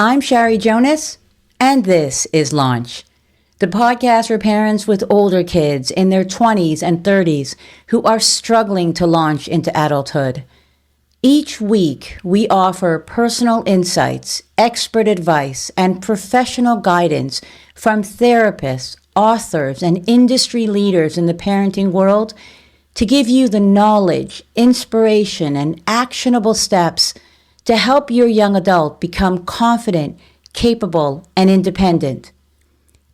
I'm Shari Jonas, and this is Launch, the podcast for parents with older kids in their 20s and 30s who are struggling to launch into adulthood. Each week, we offer personal insights, expert advice, and professional guidance from therapists, authors, and industry leaders in the parenting world to give you the knowledge, inspiration, and actionable steps to help your young adult become confident, capable, and independent.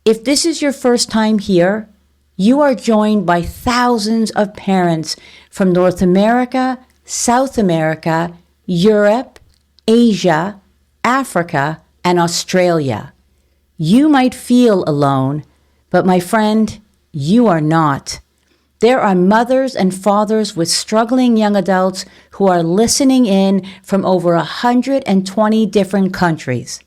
If this is your first time here, you are joined by thousands of parents from North America, South America, Europe, Asia, Africa, and Australia. You might feel alone, but my friend, you are not. There are mothers and fathers with struggling young adults who are listening in from over 120 different countries.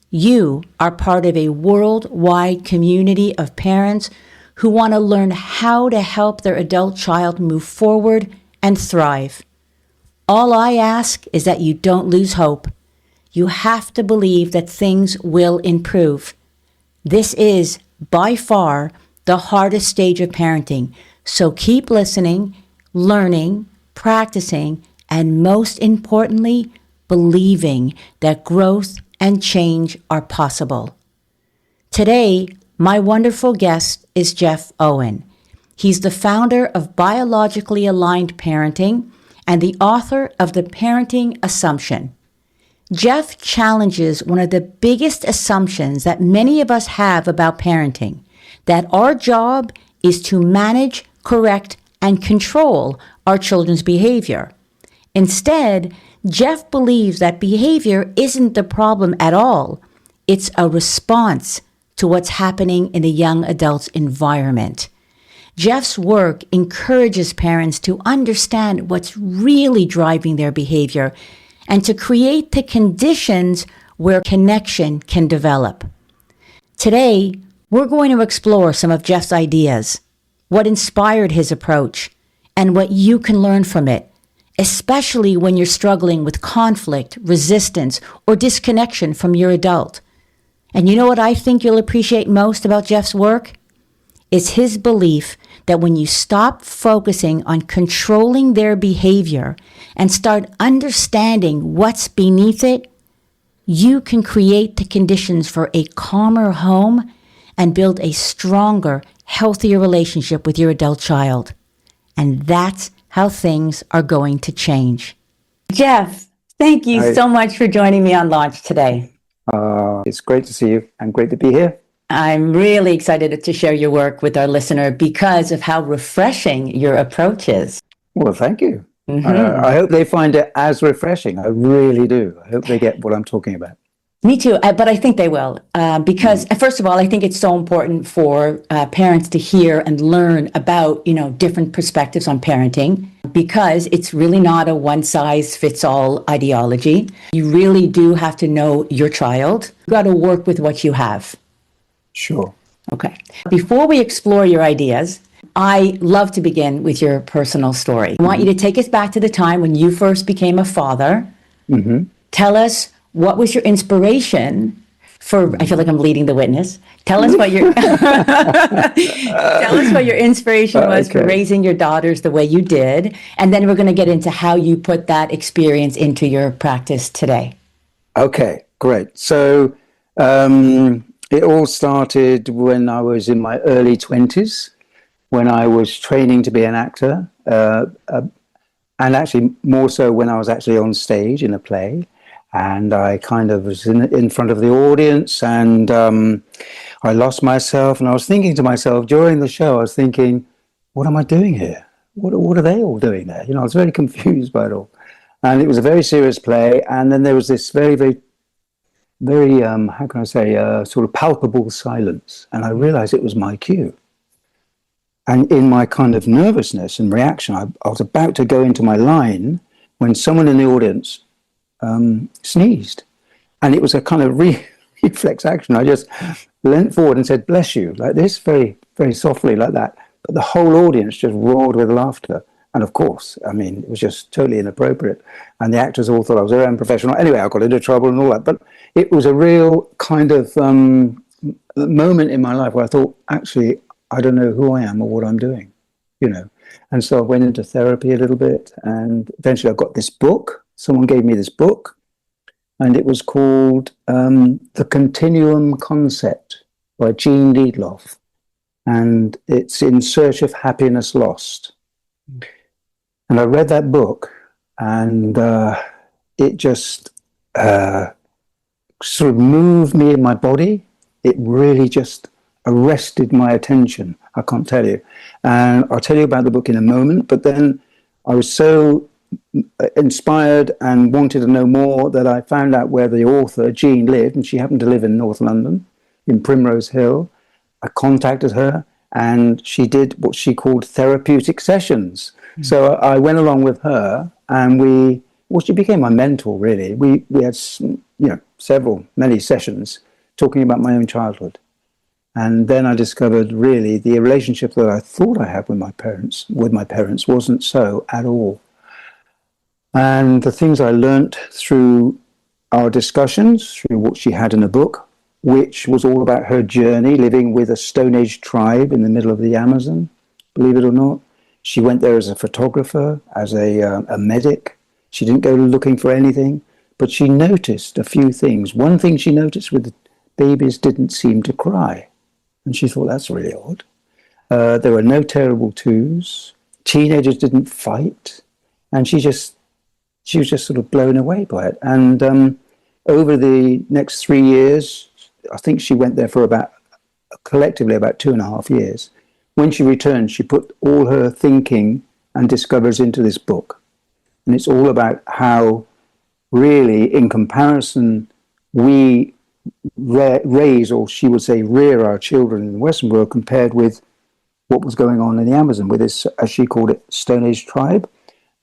You are part of a worldwide community of parents who want to learn how to help their adult child move forward and thrive. All I ask is that you don't lose hope. You have to believe that things will improve. This is, by far, the hardest stage of parenting. So keep listening, learning, practicing, and most importantly, believing that growth and change are possible. Today, my wonderful guest is Geoff Owen. He's the founder of Biologically Aligned Parenting and the author of The Parenting Assumption. Geoff challenges one of the biggest assumptions that many of us have about parenting, that our job is to manage, correct, and control our children's behavior. Instead, Geoff believes that behavior isn't the problem at all. It's a response to what's happening in the young adult's environment. Geoff's work encourages parents to understand what's really driving their behavior and to create the conditions where connection can develop. Today, we're going to explore some of Geoff's ideas, what inspired his approach, and what you can learn from it, especially when you're struggling with conflict, resistance, or disconnection from your adult. And you know what I think you'll appreciate most about Geoff's work? It's his belief that when you stop focusing on controlling their behavior and start understanding what's beneath it, you can create the conditions for a calmer home and build a stronger, healthier relationship with your adult child. And that's how things are going to change. Geoff, thank you so much for joining me on Launch today. It's great to see you and great to be here. I'm really excited to share your work with our listener because of how refreshing your approach is. Well, thank you. I hope they find it as refreshing. I really do. I hope they get what I'm talking about. Me too, but I think they will because, first of all, I think it's so important for parents to hear and learn about, different perspectives on parenting because it's really not a one-size-fits-all ideology. You really do have to know your child. You've got to work with what you have. Sure. Okay. Before we explore your ideas, I love to begin with your personal story. I want you to take us back to the time when you first became a father. Tell us what was your inspiration for, I feel like I'm leading the witness. Tell us what your inspiration was for raising your daughters the way you did. And then we're going to get into how you put that experience into your practice today. Okay, great. So it all started when I was in my early 20s, when I was training to be an actor, and actually more so when I was actually on stage in a play. And I kind of was in front of the audience and I lost myself. And I was thinking to myself during the show, I was thinking, what am I doing here? What are they all doing there? I was very confused by it all. And it was a very serious play. And then there was this very, how can I say, sort of palpable silence. And I realized it was my cue. And in my kind of nervousness and reaction, I was about to go into my line when someone in the audience sneezed. And it was a kind of reflex action. I just leant forward and said, "Bless you," like this, very, very softly like that. But the whole audience just roared with laughter. And of course, I mean, it was just totally inappropriate. And the actors all thought I was very unprofessional. Anyway, I got into trouble and all that. But it was a real kind of moment in my life where I thought, actually, I don't know who I am or what I'm doing, you know. And so I went into therapy a little bit, and eventually I got this book. Someone gave me this book, and it was called The Continuum Concept by Jean Liedloff. And it's In Search of Happiness Lost. And I read that book, and it just sort of moved me in my body. It really just arrested my attention. I can't tell you. And I'll tell you about the book in a moment. But then I was so inspired and wanted to know more that I found out where the author, Jean, lived. And she happened to live in North London, in Primrose Hill. I contacted her, and she did what she called therapeutic sessions. Mm. So I went along with her, and she became my mentor, really. We had, many sessions talking about my own childhood. And then I discovered really the relationship that I thought I had with my parents wasn't so at all. And the things I learnt through our discussions, through what she had in a book, which was all about her journey living with a Stone Age tribe in the middle of the Amazon, believe it or not. She went there as a photographer, as a medic. She didn't go looking for anything, but she noticed a few things. One thing she noticed with the babies didn't seem to cry. And she thought, that's really odd. There were no terrible twos. Teenagers didn't fight. And she was just sort of blown away by it. And over the next 3 years, I think she went there for collectively about 2.5 years. When she returned, she put all her thinking and discoveries into this book. And it's all about how really, in comparison, we raise, or she would say rear, our children in the Western world compared with what was going on in the Amazon with this, as she called it, Stone Age tribe.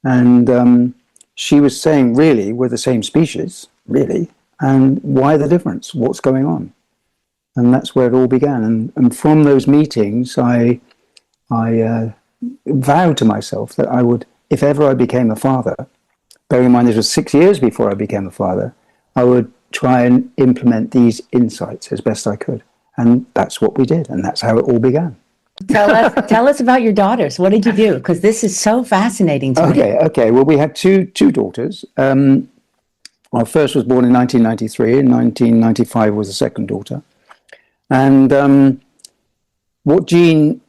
And she was saying, really, we're the same species, really. And why the difference? What's going on? And that's where it all began. And from those meetings, I vowed to myself that I would, if ever I became a father, bearing in mind this was 6 years before I became a father, I would try and implement these insights as best I could. And that's what we did. And that's how it all began. Tell us about your daughters. What did you do? Because this is so fascinating to me. Okay. Well, we had two daughters. Our first was born in 1993. In 1995 was the second daughter. And what Jean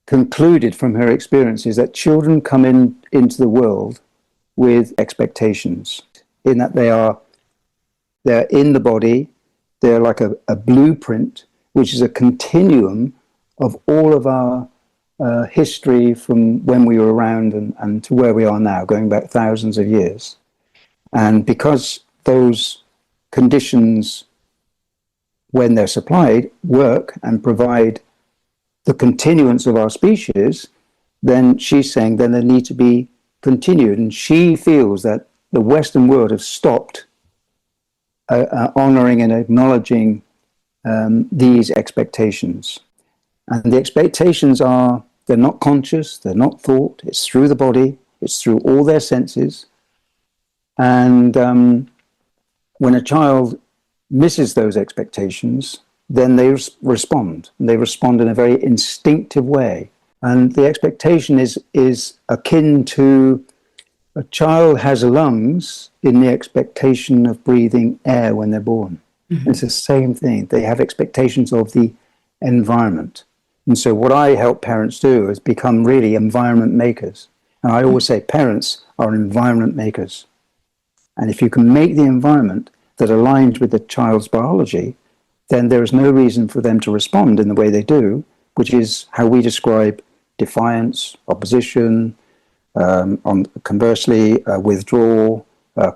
concluded from her experience is that children come into the world with expectations, in that they're in the body, they're like a blueprint, which is a continuum of all of our history from when we were around and to where we are now, going back thousands of years. And because those conditions, when they're supplied, work and provide the continuance of our species, then she's saying then they need to be continued. And she feels that the Western world has stopped honoring and acknowledging these expectations. And the expectations they're not conscious, they're not thought, it's through the body, it's through all their senses. And when a child misses those expectations, then they respond. They respond in a very instinctive way. And the expectation is akin to a child has lungs in the expectation of breathing air when they're born. Mm-hmm. It's the same thing. They have expectations of the environment. And so what I help parents do is become really environment makers. And I always say parents are environment makers. And if you can make the environment that aligns with the child's biology, then there is no reason for them to respond in the way they do, which is how we describe defiance, opposition, conversely, withdrawal,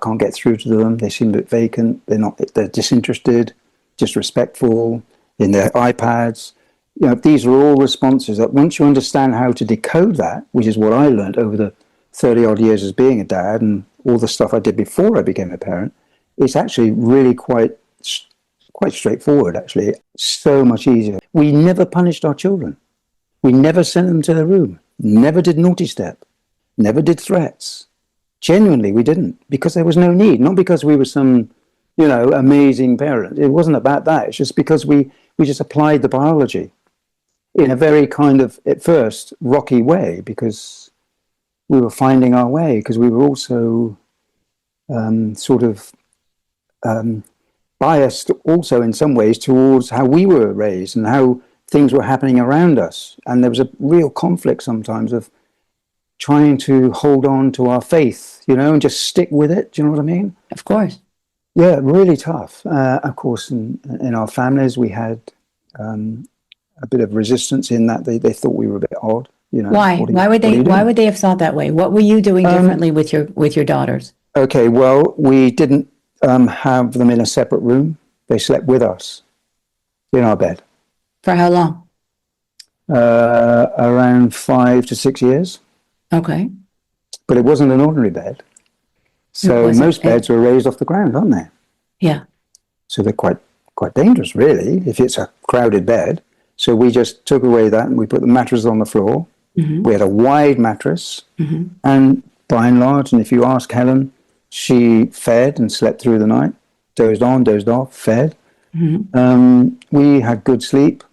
can't get through to them, they seem a bit vacant, they're disinterested, disrespectful, in their iPads. You know, these are all responses that once you understand how to decode that, which is what I learned over the 30 odd years as being a dad and all the stuff I did before I became a parent, it's actually really quite straightforward, actually. So much easier. We never punished our children. We never sent them to their room. Never did naughty step. never did threats. Genuinely, we didn't, because there was no need, not because we were some, amazing parent. It wasn't about that. It's just because we just applied the biology in a very kind of, at first, rocky way, because we were finding our way, because we were also sort of biased also in some ways towards how we were raised and how things were happening around us. And there was a real conflict sometimes of trying to hold on to our faith, and just stick with it. Do you know what I mean? Of course. Yeah, really tough. Of course, in our families, we had a bit of resistance in that they thought we were a bit odd. Why? Why would they? Why would they have thought that way? What were you doing differently with your daughters? Okay, well, we didn't have them in a separate room. They slept with us in our bed. For how long? Around 5 to 6 years. Okay. But it wasn't an ordinary bed. So most beds are raised off the ground, aren't they? Yeah. So they're quite dangerous, really, if it's a crowded bed. So we just took away that and we put the mattress on the floor. Mm-hmm. We had a wide mattress. Mm-hmm. And by and large, and if you ask Helen, she fed and slept through the night, dozed on, dozed off, fed. Mm-hmm. We had good sleep.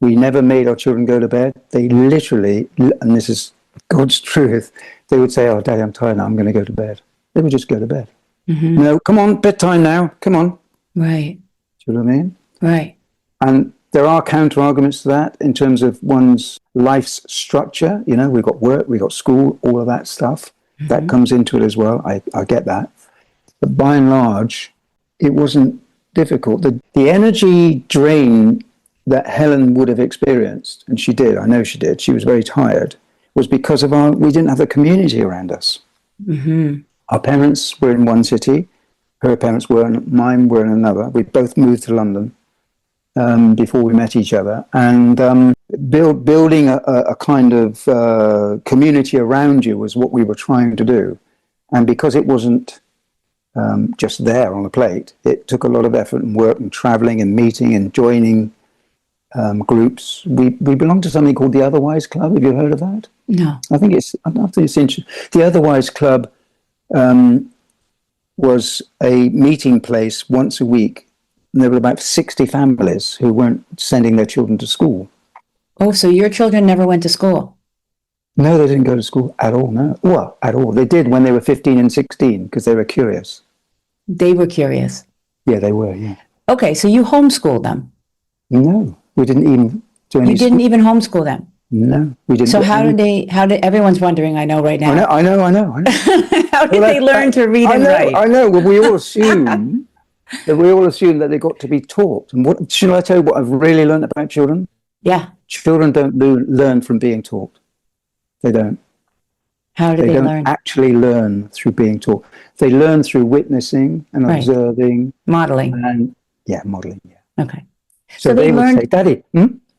We never made our children go to bed. They literally, and this is God's truth, they would say, "Oh, Daddy, I'm tired now. I'm going to go to bed." They would just go to bed. Mm-hmm. No, come on, bedtime now. Come on. Right. Do you know what I mean? Right. And there are counter arguments to that in terms of one's life's structure. We've got work, we've got school, all of that stuff. Mm-hmm. That comes into it as well. I get that. But by and large, it wasn't difficult. The energy drain that Helen would have experienced, and she did, I know she did, she was very tired, was because of we didn't have the community around us. Mm-hmm. Our parents were in one city, her parents were, mine were in another. We both moved to London before we met each other, and building a kind of community around you was what we were trying to do. And because it wasn't just there on the plate, it took a lot of effort and work and traveling and meeting and joining groups. We belong to something called the Otherwise Club. Have you heard of that? No. I think it's interesting. The Otherwise Club was a meeting place once a week. And there were about 60 families who weren't sending their children to school. Oh, so your children never went to school? No, they didn't go to school at all, no. Well, at all. They did when they were 15 and 16 because they were curious. They were curious? Yeah, they were, yeah. Okay, so you homeschooled them? No, we didn't even do any You didn't even homeschool them? No, we didn't. So how did everyone's wondering, I know right now. I know. How did they learn to read and write? I know, well, we all assume that they got to be taught. And should I tell you what I've really learned about children? Yeah. Children don't learn from being taught. They don't. How do they learn? They don't actually learn through being taught. They learn through witnessing and observing. Modeling. And modeling, yeah. Okay. So they would say, Daddy.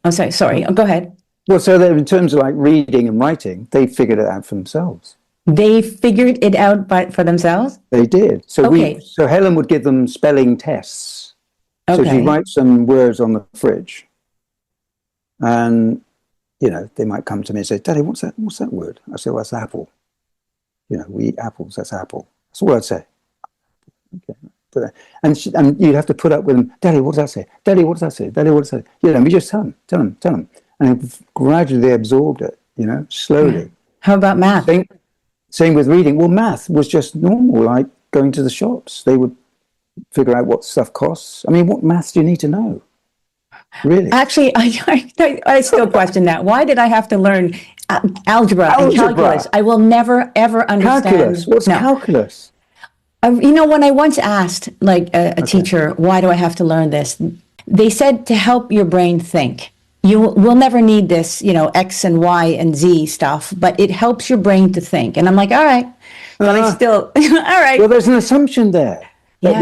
Oh, sorry. Go ahead. Well, so that in terms of like reading and writing, they figured it out for themselves. They figured it out for themselves? They did. So so Helen would give them spelling tests. Okay. So she'd write some words on the fridge. And, they might come to me and say, Daddy, what's that word? I say, well, that's apple. We eat apples, that's apple. That's all I'd say. Okay. And you'd have to put up with them, Daddy, what does that say? Daddy, what does that say? Daddy, what does that say? We just tell them. And gradually they absorbed it, slowly. Yeah. How about math? Same with reading. Well, math was just normal, like going to the shops. They would figure out what stuff costs. I mean, what math do you need to know? Really? Actually, I still question that. Why did I have to learn algebra and calculus? I will never, ever understand. Calculus? What's calculus? When I once asked a teacher, why do I have to learn this? They said to help your brain think. You will never need this, X and Y and Z stuff, but it helps your brain to think. And I'm like, all right. But I still, all right. Well, there's an assumption there that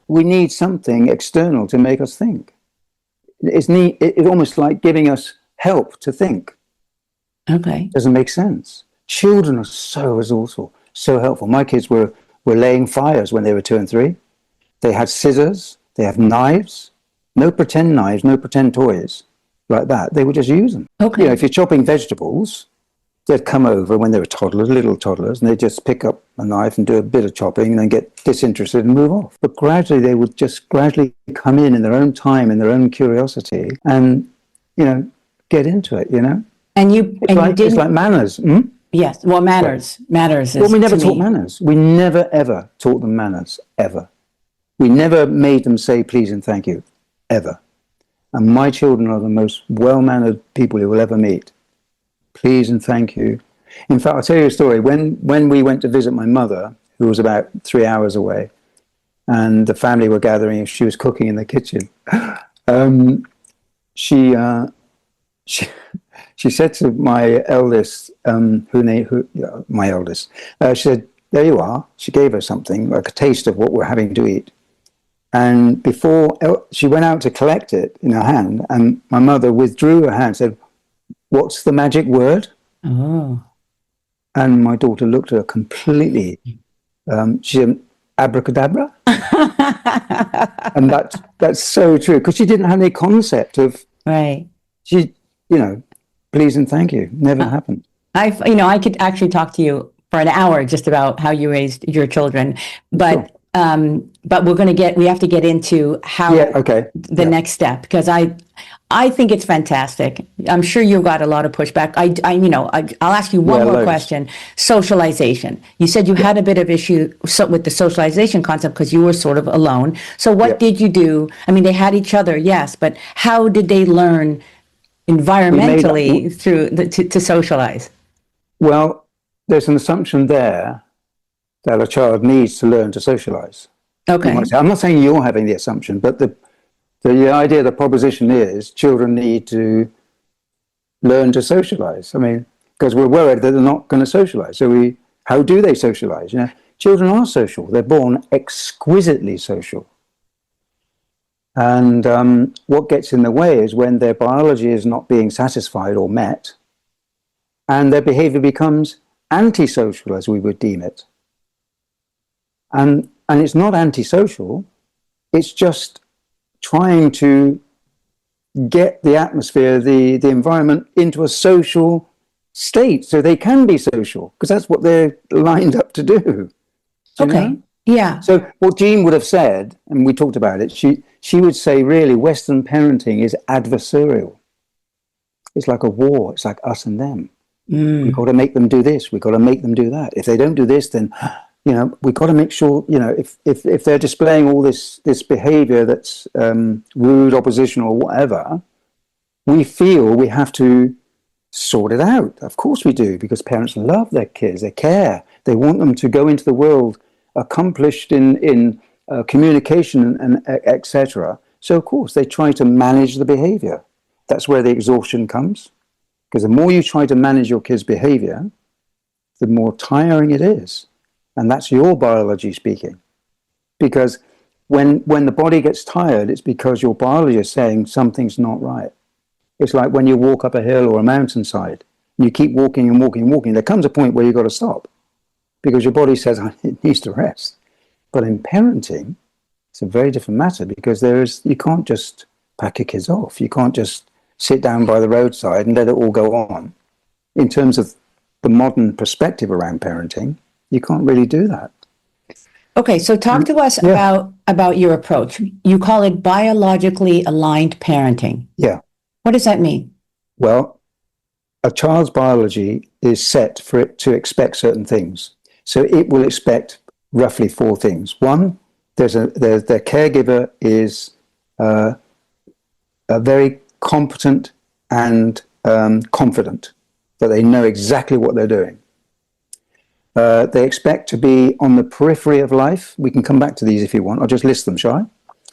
we need something external to make us think. It's almost like giving us help to think. Okay. Doesn't make sense. Children are so resourceful, so helpful. My kids were laying fires when they were 2 and 3. They had scissors, they have knives, no pretend toys like that. They would just use them. Okay. If you're chopping vegetables, they'd come over when they were toddlers, little toddlers, and they'd just pick up a knife and do a bit of chopping and then get disinterested and move off. But gradually, they would just gradually come in their own time, in their own curiosity, and, get into it, And you didn't. It's like manners. Yes. Well, manners is. Well, we never to taught me. manners. We never, ever taught them manners, ever. We never made them say please and thank you, ever. And my children are the most well-mannered people you will ever meet. Please and thank you. In fact, I'll tell you a story. When we went to visit my mother, who was about 3 hours away, and the family were gathering, she was cooking in the kitchen. She said to my eldest, my eldest, she said, "There you are." She gave her something, like a taste of what we're having to eat. And before she went out to collect it in her hand, and my mother withdrew her hand and said, "What's the magic word?" Oh. And my daughter looked at her completely. She said, "Abracadabra." And that's so true, because she didn't have any concept of, Right. please and thank you. Never happened. I could actually talk to you for an hour just about how you raised your children, but Sure. but we have to get into how the next step, because I think it's fantastic. I'm sure you got a lot of pushback. I'll ask you one more loads. question. Socialization. You said you had a bit of issue with the socialization concept because you were sort of alone. So what did you do? I mean, they had each other, yes, but how did they learn environmentally to socialize? Well, there's an assumption there that a child needs to learn to socialize. Okay. I'm not saying you're having the assumption, but the idea, the proposition is children need to learn to socialize. I mean, because we're worried that they're not going to socialize. So how do they socialize? Children are social. They're born exquisitely social. And what gets in the way is when their biology is not being satisfied or met, and their behavior becomes antisocial, as we would deem it. And it's not antisocial, it's just trying to get the atmosphere, the environment into a social state so they can be social, because that's what they're lined up to do. Okay. Yeah. So what Jean would have said, and we talked about it, she would say, really, Western parenting is adversarial. It's like a war. It's like us and them. We've got to make them do this. We've got to make them do that. If they don't do this, then, we've got to make sure, if they're displaying all this behavior that's rude, opposition, or whatever, we feel we have to sort it out. Of course we do, because parents love their kids. They care. They want them to go into the world accomplished in communication and etc. So, of course, they try to manage the behavior. That's where the exhaustion comes. Because the more you try to manage your kid's behavior, the more tiring it is. And that's your biology speaking. Because when the body gets tired, it's because your biology is saying something's not right. It's like when you walk up a hill or a mountainside, and you keep walking and walking and walking, there comes a point where you've got to stop, because your body says it needs to rest. But in parenting, it's a very different matter, because you can't just pack your kids off. You can't just sit down by the roadside and let it all go on. In terms of the modern perspective around parenting, you can't really do that. Okay, so talk to us about your approach. You call it biologically aligned parenting. Yeah. What does that mean? Well, a child's biology is set for it to expect certain things. So it will expect roughly 4 things. One, their caregiver is a very competent and confident, that they know exactly what they're doing. They expect to be on the periphery of life. We can come back to these if you want. I'll just list them, shall I?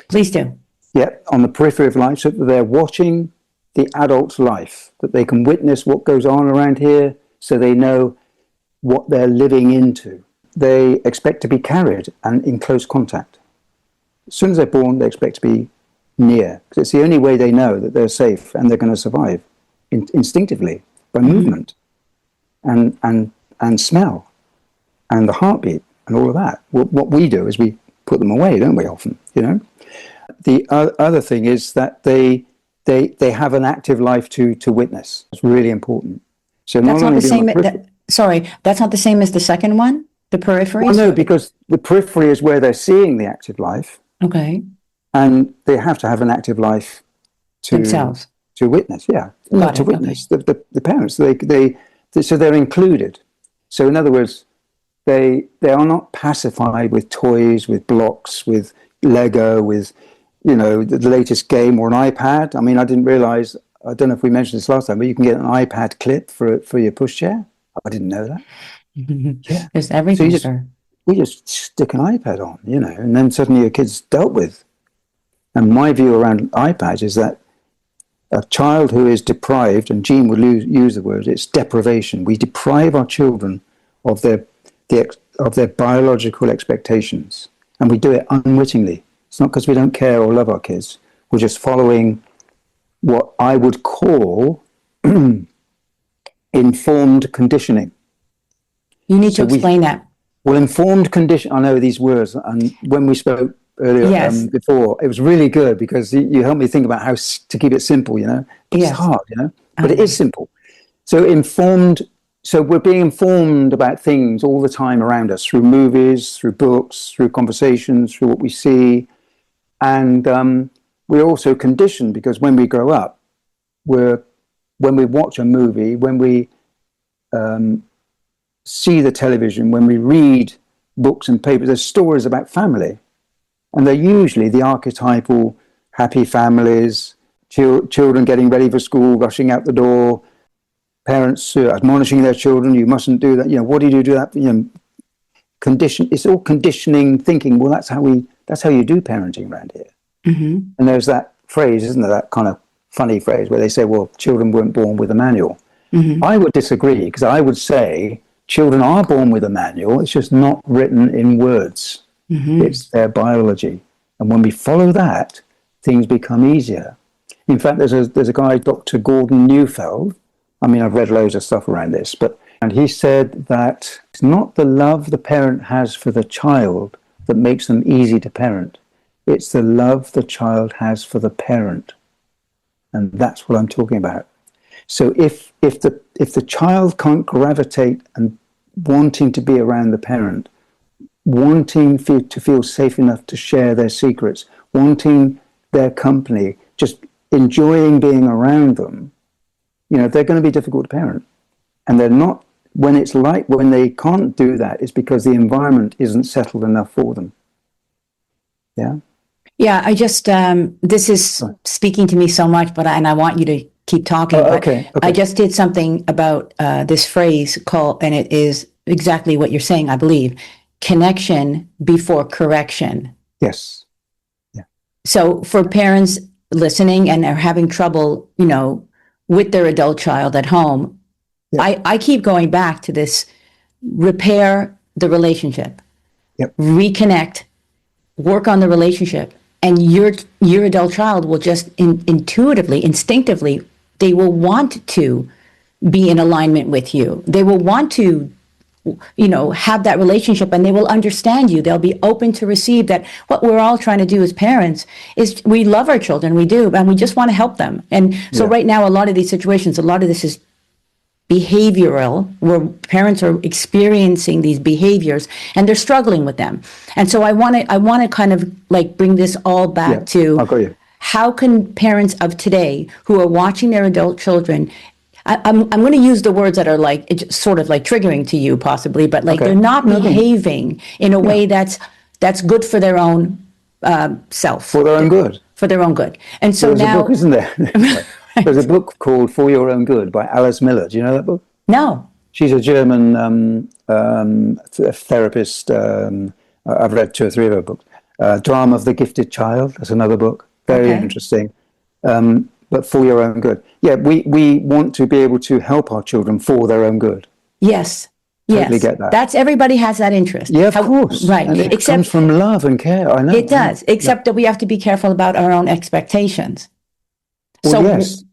Please do. Yeah, on the periphery of life, so that they're watching the adult's life, that they can witness what goes on around here, so they know what they're living into. They expect to be carried and in close contact. As soon as they're born, they expect to be near, because it's the only way they know that they're safe and they're going to survive instinctively, by movement and smell and the heartbeat and all of that. What we do is we put them away, don't we, often, The other thing is that they have an active life to witness. It's really important. So That's not not only the be on same. the periphery. Sorry, that's not the same as the second one, the periphery. Well, no, because the periphery is where they're seeing the active life, Okay. and they have to have an active life to Themselves. witness. Yeah, not Got to it. Okay. witness the parents. So they're included. So in other words, they are not pacified with toys, with blocks, with Lego, with the latest game or an iPad. I mean, I didn't realize. I don't know if we mentioned this last time, but you can get an iPad clip for your pushchair. I didn't know that. Yeah. There's So everything, sir. we just stick an iPad on, and then suddenly your kid's dealt with. And my view around iPads is that a child who is deprived, and Jean would use the word, it's deprivation. We deprive our children of their biological expectations, and we do it unwittingly. It's not because we don't care or love our kids. We're just following what I would call informed conditioning. You need to explain that. Well, informed condition. I know these words, and when we spoke earlier Yes. before, it was really good because you helped me think about how to keep it simple. But Yes. it's hard, but it is simple. So informed. So we're being informed about things all the time around us through movies, through books, through conversations, through what we see, and we're also conditioned because when we grow up, when we watch a movie, when we see the television, when we read books and papers, there's stories about family. And they're usually the archetypal happy families, children getting ready for school, rushing out the door, parents admonishing their children, you mustn't do that. What do you do that? It's all conditioning thinking. Well, that's how you do parenting around here. Mm-hmm. And there's that phrase, isn't there? That kind of funny phrase where they say, well, children weren't born with a manual. Mm-hmm. I would disagree because I would say children are born with a manual. It's just not written in words. Mm-hmm. It's their biology. And when we follow that, things become easier. In fact, there's a guy, Dr. Gordon Neufeld. I mean, I've read loads of stuff around this, and he said that it's not the love the parent has for the child that makes them easy to parent. It's the love the child has for the parent. And that's what I'm talking about. So if the child can't gravitate and wanting to be around the parent, wanting to feel safe enough to share their secrets, wanting their company, just enjoying being around them, they're going to be difficult to parent. And they're not, when they can't do that, it's because the environment isn't settled enough for them. Yeah? Yeah, I just, this is speaking to me so much, and I want you to keep talking. Okay. I just did something about this phrase and it is exactly what you're saying, I believe. Connection before correction. Yes. Yeah. So for parents listening and are having trouble, with their adult child at home, yeah. I keep going back to this: repair the relationship, reconnect, work on the relationship, and your adult child will just intuitively, instinctively, they will want to be in alignment with you. They will want to have that relationship, and they will understand you. They'll be open to receive that. What we're all trying to do as parents is we love our children, we do, and we just want to help them. And so right now, a lot of these situations, a lot of this is behavioral, where parents are experiencing these behaviors and they're struggling with them. And so I want to kind of like bring this all back to how can parents of today who are watching their adult children, I'm going to use the words that are like it's sort of like triggering to you possibly, but like they're not behaving in a way that's good for their own self. For their own good. For their own good. And so there's a book, isn't there? There's a book called For Your Own Good by Alice Miller. Do you know that book? No. She's a German therapist. I've read 2 or 3 of her books. Drama of the Gifted Child. That's another book. Very interesting. But for your own good. Yeah, we want to be able to help our children for their own good. Yes. Totally get that. That's everybody has that interest. Yeah, of course. Right. And it comes from love and care. I know. It does, except that we have to be careful about our own expectations. Well, yes.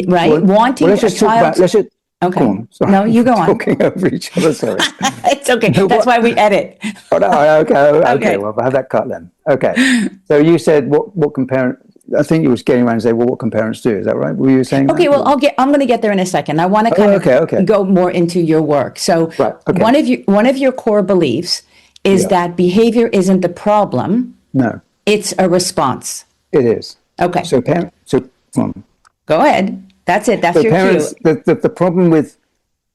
Right? Well, wanting let's just a child. Okay. Go on. Sorry. No, you go on. Talking over each other, sorry. It's okay. That's why we edit. Oh, no, okay. Well, I'll have that cut then. Okay. So you said what can I think you was getting around and say, well, what can parents do? Is that right? Were you saying Okay, that? well, I'm going to get there in a second. I want to kind of go more into your work. So Right, okay. one of your core beliefs is that behavior isn't the problem. No. It's a response. It is. Okay. So Go ahead. That's it. That's so your parents, cue. the problem with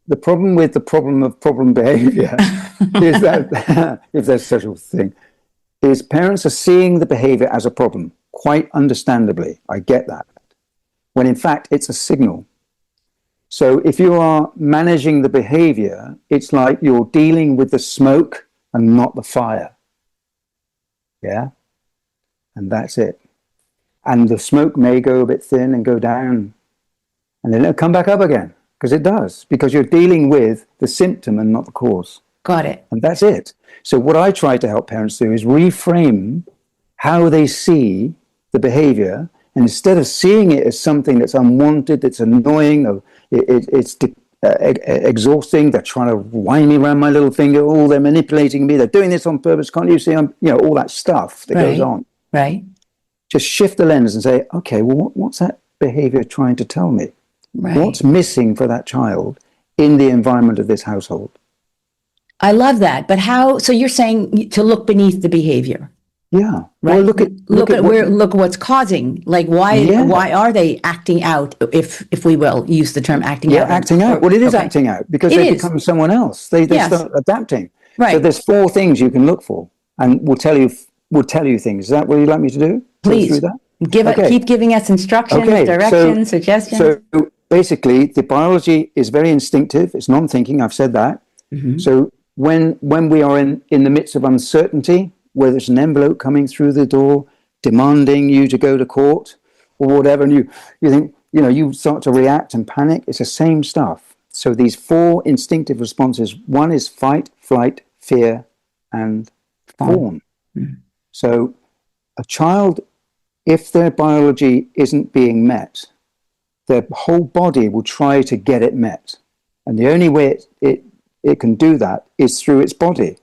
the problem of problem behavior is that, if there's such a thing, is parents are seeing the behavior as a problem, quite understandably. I get that. When in fact, it's a signal. So if you are managing the behavior, it's like you're dealing with the smoke and not the fire. Yeah? And that's it. And the smoke may go a bit thin and go down, and then it'll come back up again, because it does, because you're dealing with the symptom and not the cause. Got it. And that's it. So what I try to help parents do is reframe how they see the behavior, and instead of seeing it as something that's unwanted, that's annoying, or it's exhausting, they're trying to wind me around my little finger, oh, they're manipulating me, they're doing this on purpose, can't you see, all that stuff that goes on. Right. Just shift the lens and say, okay, well, what's that behavior trying to tell me? Right. What's missing for that child in the environment of this household? I love that. But how, so you're saying to look beneath the behavior. Yeah. Right. Well, look what's causing, like why are they acting out, if we will use the term acting out? Yeah, acting out. Well, it is acting out because they become someone else. They start adapting. Right. So there's 4 things you can look for, and we'll tell you things. Is that what you'd like me to do? Please keep giving us instructions, directions, suggestions. So basically, the biology is very instinctive. It's non-thinking. I've said that. Mm-hmm. So when we are in the midst of uncertainty, whether it's an envelope coming through the door demanding you to go to court or whatever, and you think, you start to react and panic, it's the same stuff. So these 4 instinctive responses: one is fight, flight, fear, and fawn. Mm-hmm. So a child, if their biology isn't being met, their whole body will try to get it met. And the only way it can do that is through its body.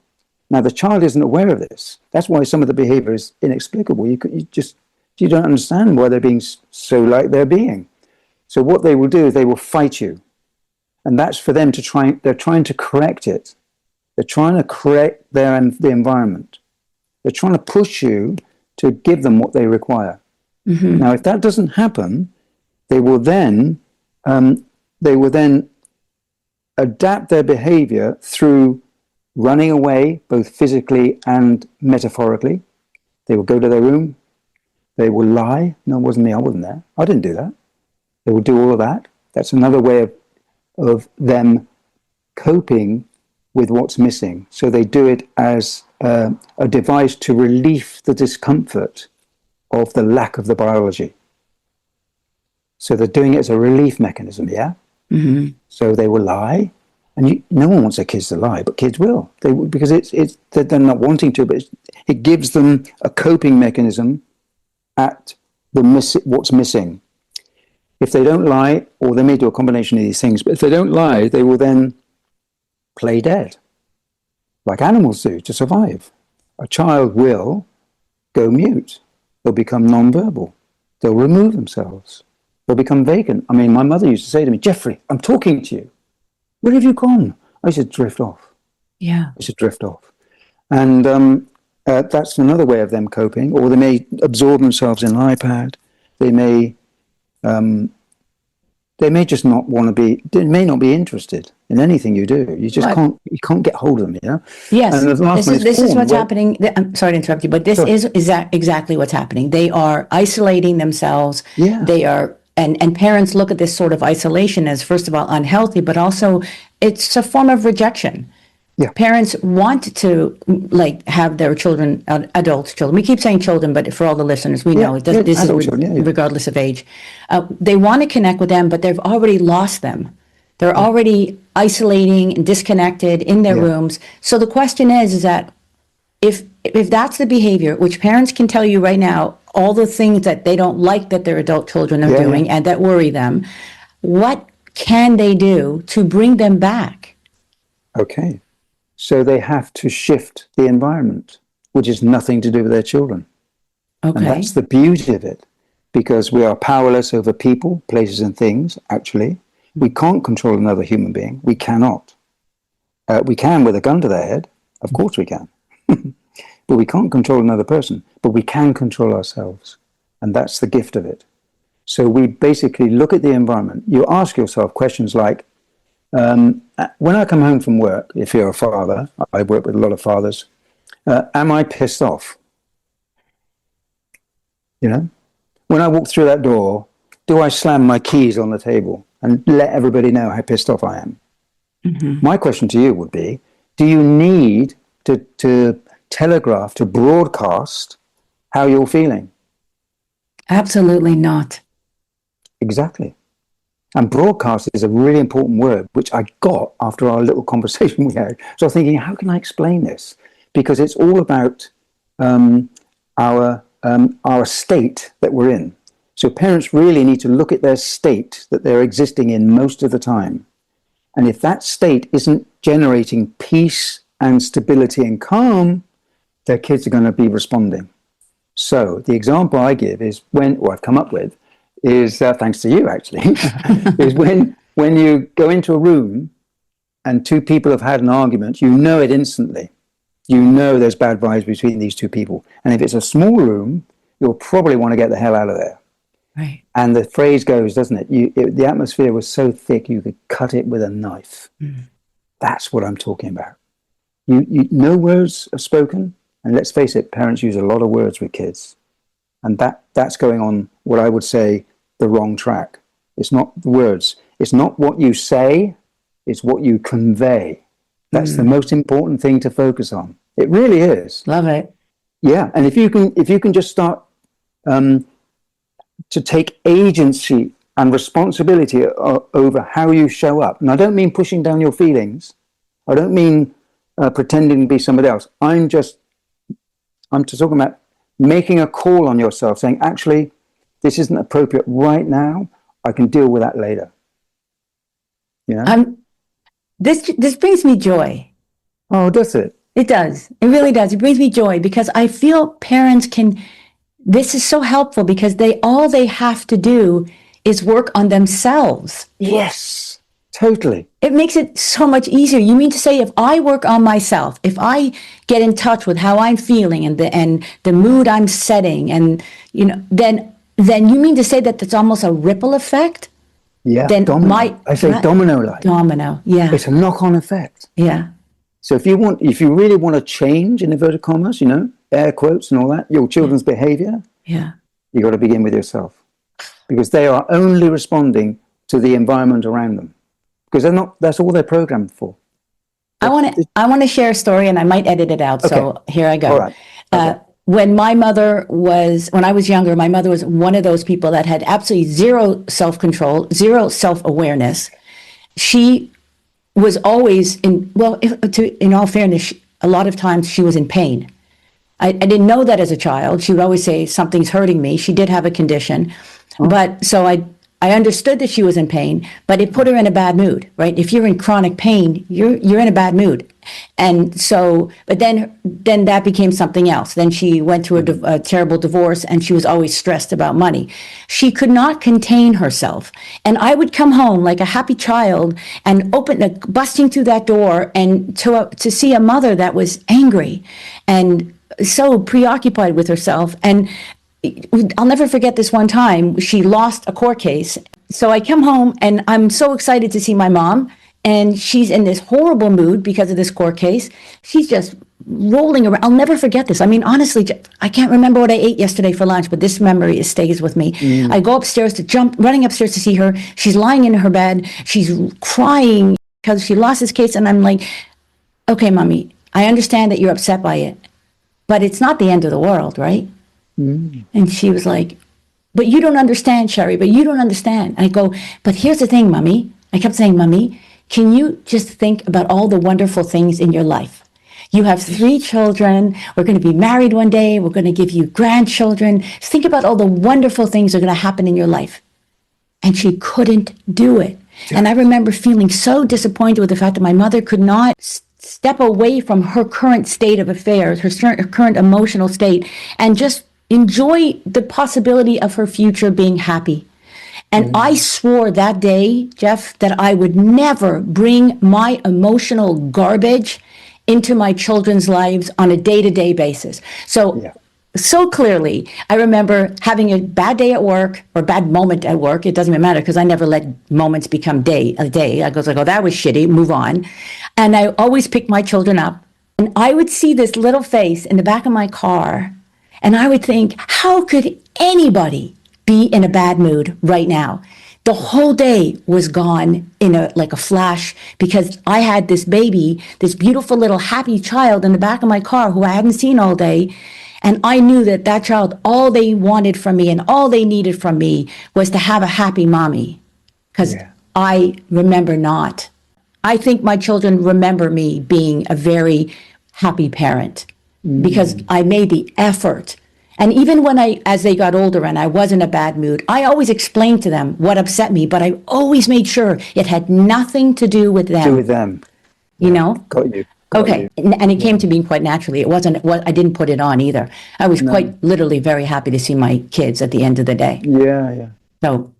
Now, the child isn't aware of this. That's why some of the behavior is inexplicable. You don't understand why they're being so like they're being. So what they will do is they will fight you. And that's for them they're trying to correct it. They're trying to correct the environment. They're trying to push you to give them what they require. Mm-hmm. Now, if that doesn't happen, they will then adapt their behavior through running away, both physically and metaphorically. They will go to their room. They will lie. No, it wasn't me. I wasn't there. I didn't do that. They will do all of that. That's another way of them coping with what's missing. So they do it as a device to relieve the discomfort of the lack of the biology. So they're doing it as a relief mechanism, yeah? Mm-hmm. So they will lie. And no one wants their kids to lie, but kids will. Because they're not wanting to, but it gives them a coping mechanism at what's missing. If they don't lie, or they may do a combination of these things, but if they don't lie, they will then play dead, like animals do to survive. A child will go mute. They'll become non-verbal. They'll remove themselves. They'll become vacant. I mean, my mother used to say to me, "Jeffrey, I'm talking to you. Where have you gone?" I said, "Drift off." Yeah. I said, "Drift off." And that's another way of them coping. Or they may absorb themselves in an iPad. They may just not want to be. They may not be interested in anything you do. You just can't. You can't get hold of them. You know. Yes. And this is what's happening. I'm sorry to interrupt you, but this is exactly what's happening. They are isolating themselves. Yeah. They are. And parents look at this sort of isolation as, first of all, unhealthy, but also it's a form of rejection. Yeah. Parents want to have their children, adult children. We keep saying children, but for all the listeners, we know this is regardless of age. They want to connect with them, but they've already lost them. They're already isolating and disconnected in their rooms. So the question is that if that's the behavior, which parents can tell you right now, all the things that they don't like that their adult children are doing and that worry them, what can they do to bring them back? Okay. So they have to shift the environment, which is nothing to do with their children. Okay. And that's the beauty of it. because we are powerless over people, places, and things, actually. We can't control another human being. We cannot. We can with a gun to their head. Of course we can. But we can't control another person. But we can control ourselves. And that's the gift of it. So we basically look at the environment. You ask yourself questions like, when I come home from work, if you're a father, I work with a lot of fathers, am I pissed off? You know? When I walk through that door, do I slam my keys on the table and let everybody know how pissed off I am? Mm-hmm. My question to you would be, do you need to telegraph, to broadcast how you're feeling? Absolutely not. Exactly. And broadcast is a really important word, which I got after our little conversation we had. So I was thinking, how can I explain this? Because it's all about our state that we're in. So parents really need to look at their state that they're existing in most of the time. And if that state isn't generating peace and stability and calm, their kids are going to be responding. So the example I give is I've come up with is, thanks to you actually, is when you go into a room and two people have had an argument, you know it instantly. You know there's bad vibes between these two people. And if it's a small room, you'll probably want to get the hell out of there. Right. And the phrase goes, doesn't it? The atmosphere was so thick you could cut it with a knife. Mm. That's what I'm talking about. No words are spoken. And let's face it, parents use a lot of words with kids. And that's going on what I would say the wrong track. It's not the words. It's not what you say. It's what you convey. That's the most important thing to focus on. It really is. Love it. Yeah. And if you can just start to take agency and responsibility over how you show up. And I don't mean pushing down your feelings. I don't mean pretending to be somebody else. I'm just talking about making a call on yourself, saying, actually, this isn't appropriate right now. I can deal with that later. You know? This brings me joy. Oh, does it? It does. It really does. It brings me joy because I feel parents this is so helpful because all they have to do is work on themselves. Yes, totally. It makes it so much easier. You mean to say if I work on myself, if I get in touch with how I'm feeling and the mood I'm setting, and then you mean to say that it's almost a ripple effect? Yeah, then domino. I say domino-like. Domino, yeah. It's a knock-on effect. Yeah. So if you really want to change, in inverted commas, air quotes and all that, your children's behavior, yeah, you got to begin with yourself, because they are only responding to the environment around them, because that's all they're programmed for. I want to share a story, and I might edit it out. Okay. So here I go. All right. Okay. When I was younger, my mother was one of those people that had absolutely zero self-control, zero self-awareness. She was always in all fairness, a lot of times she was in pain. I didn't know that as a child. She would always say, something's hurting me. She did have a condition. Oh. But so I understood that she was in pain, but it put her in a bad mood, right? If you're in chronic pain, you're in a bad mood. And so, but then that became something else. Then she went through a terrible divorce, and she was always stressed about money. She could not contain herself. And I would come home like a happy child and busting through that door, and to see a mother that was angry and so preoccupied with herself. And I'll never forget this one time. She lost a court case. So I come home and I'm so excited to see my mom, and she's in this horrible mood because of this court case. She's just rolling around. I'll never forget this. I mean, honestly, I can't remember what I ate yesterday for lunch, but this memory stays with me. Mm. I go upstairs running upstairs to see her. She's lying in her bed. She's crying because she lost this case. And I'm like, okay, Mommy, I understand that you're upset by it, but it's not the end of the world, right? Mm. And she was like, but you don't understand, Sherry, but you don't understand. I go, but here's the thing, Mommy. I kept saying, Mommy, can you just think about all the wonderful things in your life? You have 3 children. We're going to be married one day. We're going to give you grandchildren. Just think about all the wonderful things that are going to happen in your life. And she couldn't do it. Yeah. And I remember feeling so disappointed with the fact that my mother could not step away from her current state of affairs, her current emotional state, and just enjoy the possibility of her future being happy. And I swore that day, Geoff, that I would never bring my emotional garbage into my children's lives on a day-to-day basis. So clearly, I remember having a bad day at work or bad moment at work. It doesn't even matter because I never let moments become a day. I goes like, oh, that was shitty, move on. And I always pick my children up. And I would see this little face in the back of my car. And I would think, how could anybody be in a bad mood right now? The whole day was gone in like a flash because I had this baby, this beautiful little happy child in the back of my car who I hadn't seen all day. And I knew that that child, all they wanted from me and all they needed from me was to have a happy mommy. Because I remember not. I think my children remember me being a very happy parent because I made the effort. And even as they got older and I was in a bad mood, I always explained to them what upset me, but I always made sure it had nothing to do with them. You know? Got you. Okay. And it came to me quite naturally. It wasn't what I didn't put it on either. I was quite literally very happy to see my kids at the end of the day. Yeah. So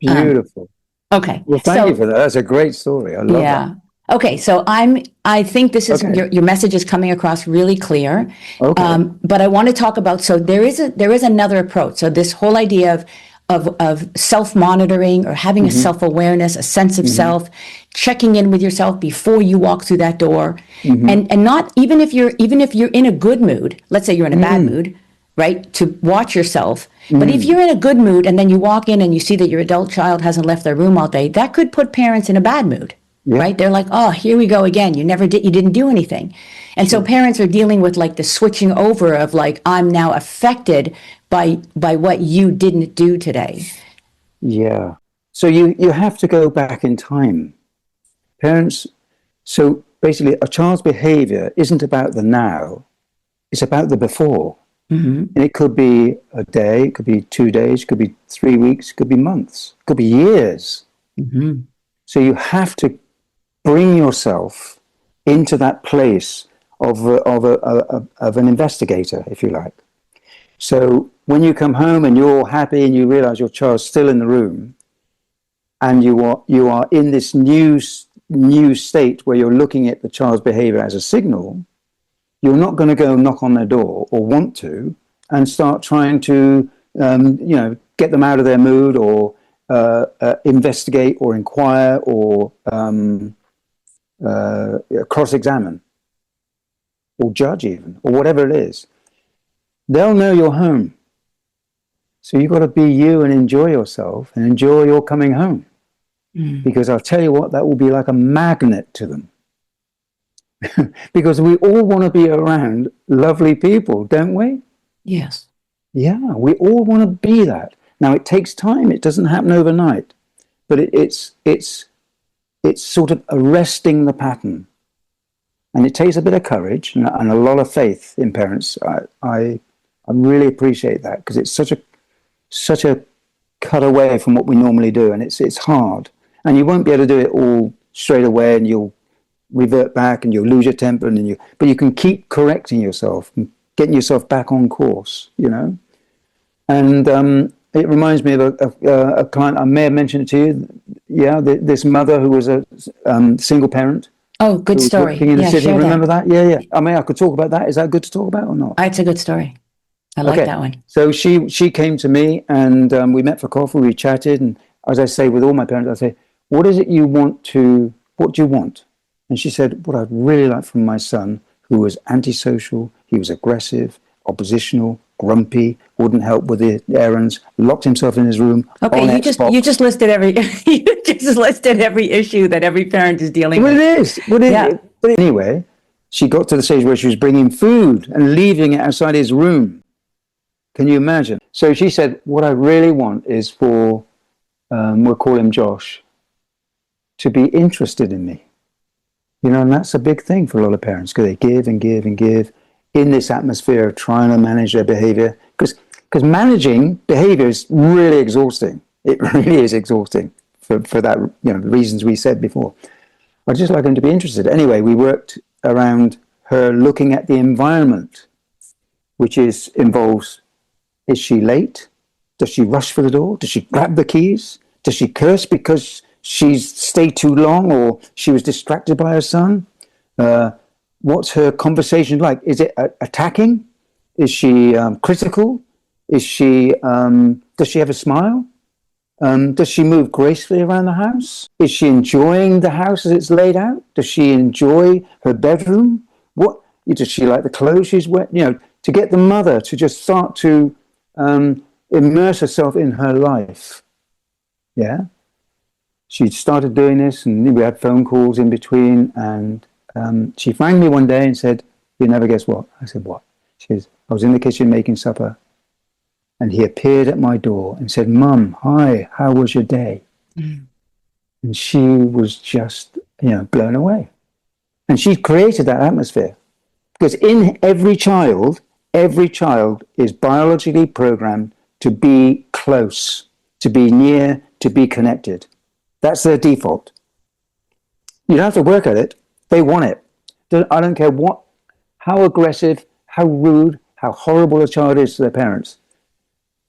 beautiful. Okay. Well, thank you for that. That's a great story. I love that. Okay, so I think this is your message is coming across really clear. Okay. But I want to talk about, so there is another approach. So this whole idea of self-monitoring or having a self-awareness, a sense of self, checking in with yourself before you walk through that door, and not even if you're in a good mood. Let's say you're in a bad mood, right? To watch yourself. But if you're in a good mood and then you walk in and you see that your adult child hasn't left their room all day, that could put parents in a bad mood. Right? They're like, oh, here we go again. You didn't do anything. And so parents are dealing with like the switching over of like, I'm now affected by what you didn't do today. Yeah. So you have to go back in time. Parents, so basically a child's behavior isn't about the now, it's about the before. And it could be a day, it could be 2 days, it could be 3 weeks, it could be months, it could be years. So you have to bring yourself into that place of an investigator, if you like. So when you come home and you're happy and you realize your child's still in the room, and you are in this new state where you're looking at the child's behavior as a signal, you're not going to go knock on their door or want to and start trying to get them out of their mood or investigate or inquire or cross-examine or judge even, or whatever it is. They'll know you're home. So you've got to be you and enjoy yourself and enjoy your coming home. Because I'll tell you what, that will be like a magnet to them. Because we all want to be around lovely people, don't we? Yes. Yeah, we all want to be that. Now, it takes time. It doesn't happen overnight. But it's sort of arresting the pattern. And it takes a bit of courage and a lot of faith in parents. I really appreciate that because it's such a cut away from what we normally do. And it's hard. And you won't be able to do it all straight away and you'll revert back and you'll lose your temper. But you can keep correcting yourself and getting yourself back on course, you know. And it reminds me of a client, I may have mentioned it to you. Yeah, this mother who was a single parent. Oh, good story. Working in the city. Remember that? Yeah. I mean, I could talk about that. Is that good to talk about or not? It's a good story. I like that one. So she came to me and we met for coffee. We chatted, and as I say with all my parents, I say, "What is it you want to? What do you want?" And she said, "What I'd really like from my son, who was antisocial, he was aggressive, oppositional, grumpy, wouldn't help with the errands, locked himself in his room." Okay, you just listed every issue that every parent is dealing with. It is. But anyway, she got to the stage where she was bringing food and leaving it outside his room. Can you imagine? So she said, "What I really want is for, we'll call him Josh, to be interested in me." You know, and that's a big thing for a lot of parents because they give and give and give in this atmosphere of trying to manage their behavior. Because managing behavior is really exhausting. It really is exhausting for that, you know, the reasons we said before. I'd just like him to be interested. Anyway, we worked around her looking at the environment. which involves, is she late? Does she rush for the door? Does she grab the keys? Does she curse because she's stayed too long or she was distracted by her son? What's her conversation like? Is it attacking? Is she critical? Does she have a smile? Does she move gracefully around the house? Is she enjoying the house as it's laid out? Does she enjoy her bedroom? Does she like the clothes she's wearing? To get the mother to just start to immerse herself in her life. Yeah. She started doing this, and we had phone calls in between, and she rang me one day and said, "You never guess what?" I said, "What?" She says, "I was in the kitchen making supper, and he appeared at my door and said, 'Mum, hi, how was your day?'" Mm. And she was just, blown away. And she created that atmosphere. Because in every child is biologically programmed to be close, to be near, to be connected. That's their default. You don't have to work at it. They want it. I don't care how aggressive, how rude, how horrible a child is to their parents.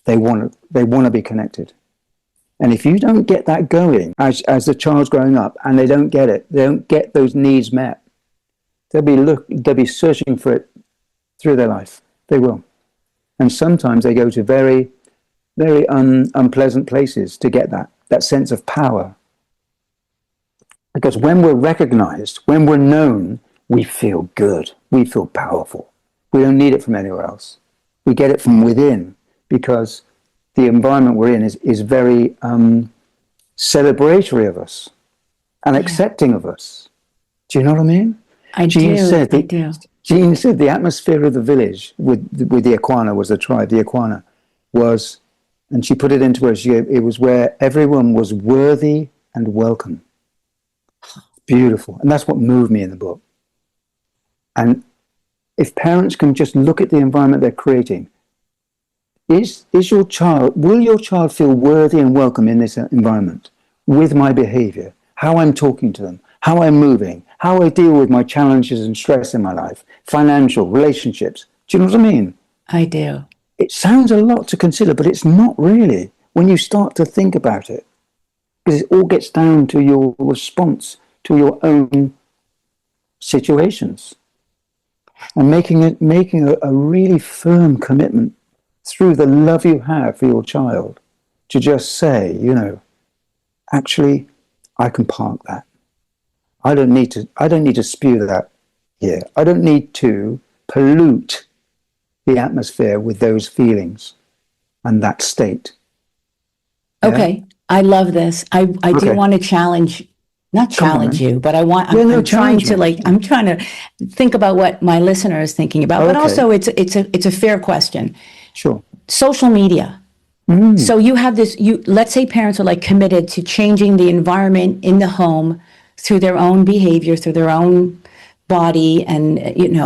They want to be connected. And if you don't get that going as the child's growing up and they don't get it, they don't get those needs met, they'll be searching for it through their life. They will. And sometimes they go to very, very unpleasant places to get that sense of power. Because when we're recognized, when we're known, we feel good. We feel powerful. We don't need it from anywhere else. We get it from within, because the environment we're in is very celebratory of us and accepting of us. Do you know what I mean? Jean said the atmosphere of the village with the Aquana was the tribe. The Aquana was, and she put it into words, it was where everyone was worthy and welcome. Beautiful. And that's what moved me in the book. And if parents can just look at the environment they're creating, will your child feel worthy and welcome in this environment with my behavior, how I'm talking to them, how I'm moving, how I deal with my challenges and stress in my life, financial, relationships? Do you know what I mean? I do. It sounds a lot to consider, but it's not really when you start to think about it, because it all gets down to your response to your own situations, and making a really firm commitment through the love you have for your child to just say, actually, I can park that. I don't need to spew that here. I don't need to pollute the atmosphere with those feelings and that state. Yeah? Okay. I love this. I do want to challenge you, but I'm trying to think about what my listener is thinking about, but also it's a fair question. Sure. Social media. So you have let's say parents are committed to changing the environment in the home through their own behavior, through their own body and,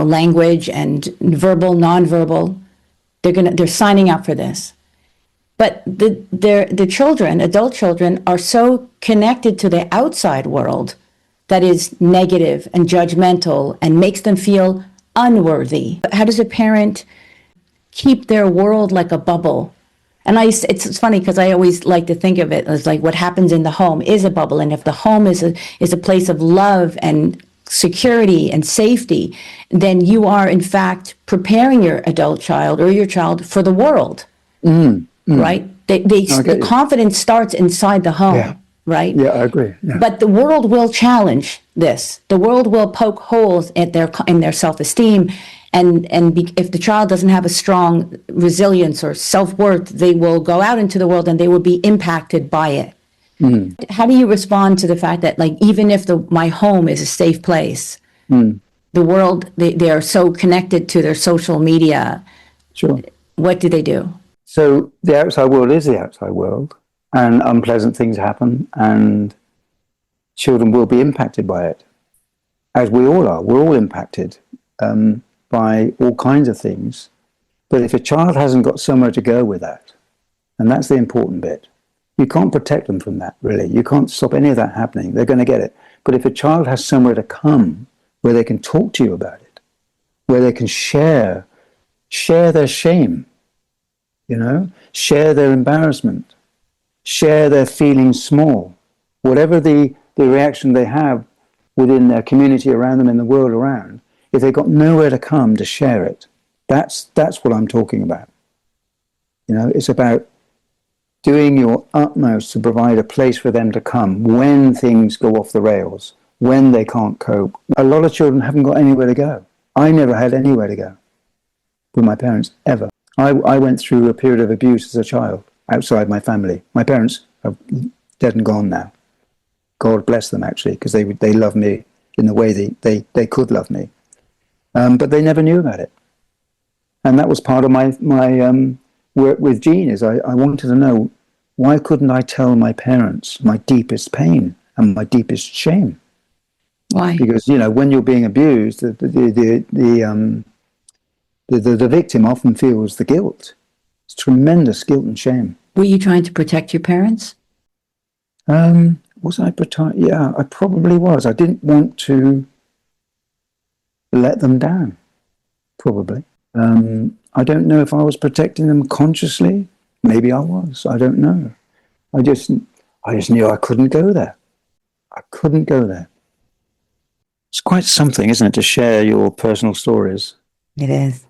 language and verbal, nonverbal. They're signing up for this. But the children, adult children, are so connected to the outside world that is negative and judgmental and makes them feel unworthy. How does a parent keep their world like a bubble? And it's funny because I always like to think of it as what happens in the home is a bubble. And if the home is a place of love and security and safety, then you are in fact preparing your adult child or your child for the world. Right? The confidence starts inside the home, right? Yeah, I agree. Yeah. But the world will challenge this. The world will poke holes in their self-esteem, if the child doesn't have a strong resilience or self-worth, they will go out into the world and they will be impacted by it. How do you respond to the fact that even if my home is a safe place, the world, they are so connected to their social media? Sure. What do they do? So the outside world is the outside world, and unpleasant things happen, and children will be impacted by it, as we all are. We're all impacted by all kinds of things. But if a child hasn't got somewhere to go with that, and that's the important bit, you can't protect them from that, really. You can't stop any of that happening. They're going to get it. But if a child has somewhere to come where they can talk to you about it, where they can share share their shame, share their embarrassment, share their feeling small, whatever the reaction they have within their community around them in the world around. If they've got nowhere to come to share it, that's what I'm talking about. It's about doing your utmost to provide a place for them to come when things go off the rails, when they can't cope. A lot of children haven't got anywhere to go. I never had anywhere to go with my parents, ever. I went through a period of abuse as a child outside my family. My parents are dead and gone now. God bless them, actually, because they love me in the way they could love me. But they never knew about it. And that was part of my work with Jean, is I wanted to know, why couldn't I tell my parents my deepest pain and my deepest shame? Why? Because, when you're being abused, the victim often feels the guilt. It's tremendous guilt and shame. Were you trying to protect your parents? Was I protect? Yeah, I probably was. I didn't want to let them down, probably. I don't know if I was protecting them consciously. Maybe I was. I don't know. I just knew I couldn't go there. I couldn't go there. It's quite something, isn't it, to share your personal stories? It is.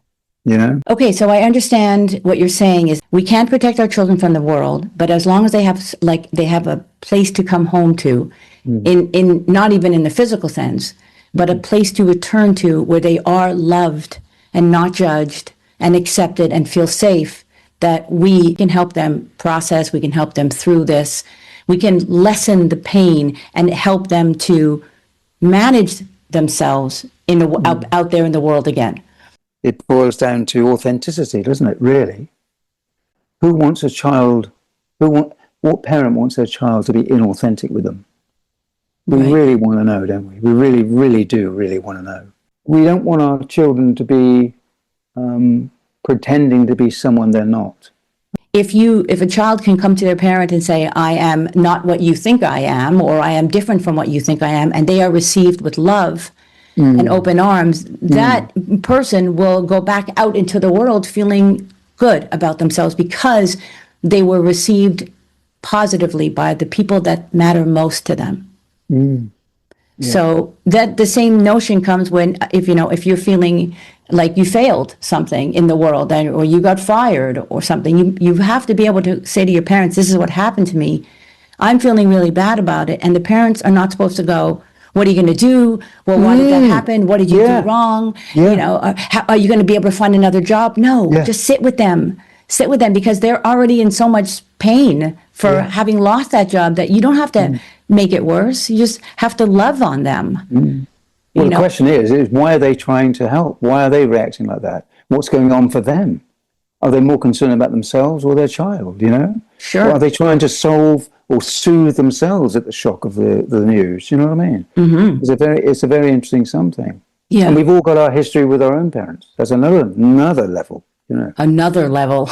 Okay, so I understand what you're saying is we can't protect our children from the world, but as long as they have a place to come home to, in not even in the physical sense, but a place to return to where they are loved and not judged and accepted and feel safe, that we can help them process, we can help them through this, we can lessen the pain and help them to manage themselves out there in the world again. It boils down to authenticity, doesn't it, really? Who wants a child, what parent wants their child to be inauthentic with them? We really want to know, don't we? We really, really do really want to know. We don't want our children to be pretending to be someone they're not. If a child can come to their parent and say, I am not what you think I am, or I am different from what you think I am, and they are received with love and open arms, that person will go back out into the world feeling good about themselves because they were received positively by the people that matter most to them. So that the same notion comes when, if you're feeling like you failed something in the world, or you got fired or something, you have to be able to say to your parents, this is what happened to me. I'm feeling really bad about it. And the parents are not supposed to go, what are you going to do? Well, why did that happen? What did you do wrong? Are you going to be able to find another job? No, just sit with them. Sit with them, because they're already in so much pain for having lost that job that you don't have to make it worse. You just have to love on them. Well, the question is why are they trying to help? Why are they reacting like that? What's going on for them? Are they more concerned about themselves or their child, Sure. Or are they trying to solve or soothe themselves at the shock of the news? You know what I mean? It's a very interesting something. Yeah. And we've all got our history with our own parents. That's another level. Another level.